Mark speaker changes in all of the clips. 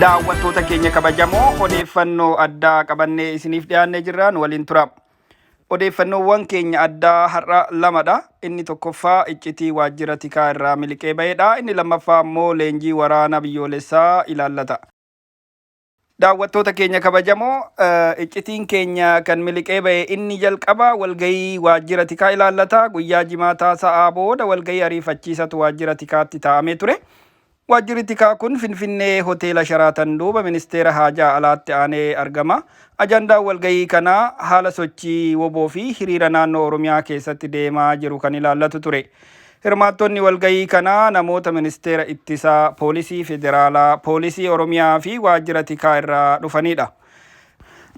Speaker 1: daawwattoota keenya kabajamoo odeeffannoo addaa qabannee isiniif dhiyaannee jirraan waliin tura. Odeeffannoowwan keenya addaa har'a lamadha. Inni tokkoffaa iccitii waajjira tikaa irraa miliqee bahedha. Inni lammaffaa immoo leenjii waraana biyyoolessaa ilaallata. Daawwattoota keenya kabajamoo iccitiin keenya kan miliqee bahe inni jalqaba walgahii waajjira tikaa ilaallata. Guyyaa Jimaataa sa'aa booda walgahii ariifachiisatu waajjira tikaatti taa'amee ture. Wajjirri tikaa kun Finfinnee Hoteela Sharaaten duuba Ministeera Haajaa Alaatti aanee argama. Ajandaan walgahii kanaa haala sochii woboo fi hiriira naannoo Oromiyaa keessatti deemaa jiru kan ilaallatu ture. Hirmaattonni walgahii kanaa namoota Ministeera Ittisaa, Poolisii Federaalaa, Poolisii Oromiyaa fi Waajjira Tikaa irraa dhufanidha.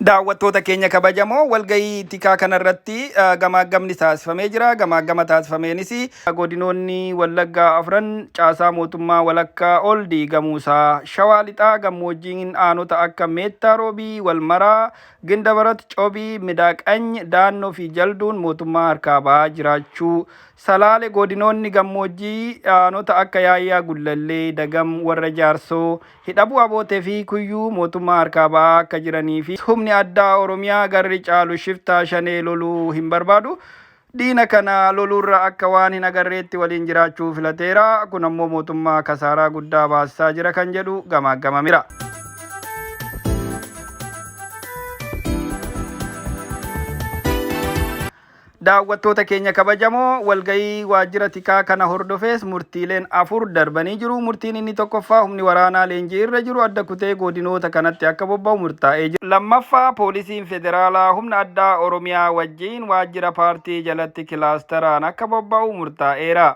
Speaker 1: Daawwattoota keenya kabajamoo walgahii tikaa kanarratti gamaggamni taasifamee jira. Gamaggama taasifameenis godinoonni Wallaggaa afran caasaa mootummaa walakkaa ol diigamuusaa, Shawaa Lixaa gammoojjiin aanota akka Meettaa Roobii, Walmaraa, Gindabarat, Coobii, Miidaa Qanyii, Daannoo fi Jalduun mootummaa harkaa bahaa jiraachuu, Salaale godinoonni gammoojjii aanota akka Yaayyaa Guulallee, Dagam, Warra Jaarsoo, Hidhabuu Abootee fi Kuyyuu mootummaa harkaa bahaa akka jiranii fi humni addaa Oromiyaa garri caalu shiftaa shanee loluu hin barbaadu. Diina kana loluurra akka waan hin agarreetti waliin jiraachuu filateera. Kun ammoo mootummaa kasaaraa guddaa baasaa jira kan jedhu gamaggamamira. Daawwattoota keenya kabajamoo walgahii waajjira tikaa kana hordofees murtiileen 4 darbanii jiru. Murtiin inni tokkoffaa humni waraanaa leenjii irra jiru adda kutee godinoota kanatti akka bobba'u murtaa'ee jira. Lammaffaa Poolisiin Federaalaa humna addaa Oromiyaa wajjin waajjira paartii jalatti kilaasteraan akka bobba'u murtaa'eera.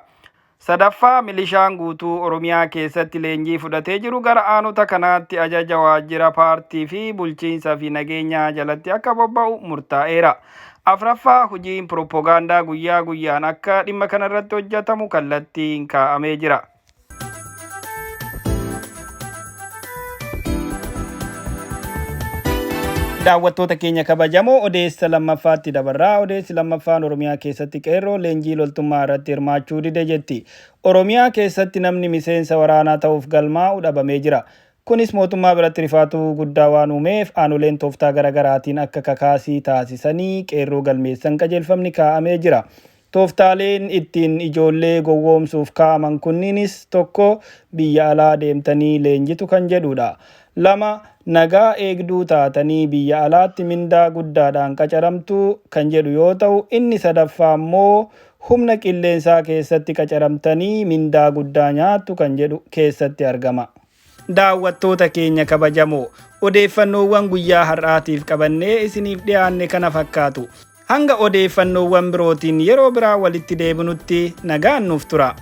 Speaker 1: Sadaffaa milishaan guutuu Oromiyaa keessatti leenjii fudhatee jiru gara aanota kanaatti ajaja waajjira paartii fi bulchiinsa fi nageenyaa jalatti akka bobba'u murtaa'eera. Afraffaa hojiin propagaandaa guyyaa guyyaan akka dhimma kanarratti hojjetamu kallattiin kaa'amee jira. Daawwattoota keenya kabajamoo odeessa lammaffaatti dabarraa. Odeessi lammaffaan Oromiyaa keessatti qeerroo leenjii loltummaa irratti hirmaachuu dide jetti. Oromiyaa keessatti namni miseensa waraanaa ta'uuf galmaa'u dhabamee jira. Kunis mootummaa biratti rifaatuu guddaa waan uumeef aanoleen tooftaa garaagaraatiin akka kakaasii taasisanii qeerroo galmeessan qajeelfamni kaa'amee jira. Tooftaaleen ittiin ijoollee gowwoomsuuf kaa'aman kunniinis tokko biyya alaa deemtanii leenjitu kan jedhudha. 2 nagaa eegduu taatanii biyya alaatti mindaa guddaadhaan qacaramtu kan jedhu yoo ta'u, inni sadaffaa immoo humna qilleensaa keessatti qacaramtanii mindaa guddaa nyaattu kan jedhu keessatti argama. Daawwattoota keenya kabajamoo odeeffannoowwan guyyaa har'aatiif qabannee isiniif dhiyaanne kana fakkaatu. Hanga odeeffannoowwan birootiin yeroo biraa walitti deebinutti nagaan nuuf tura.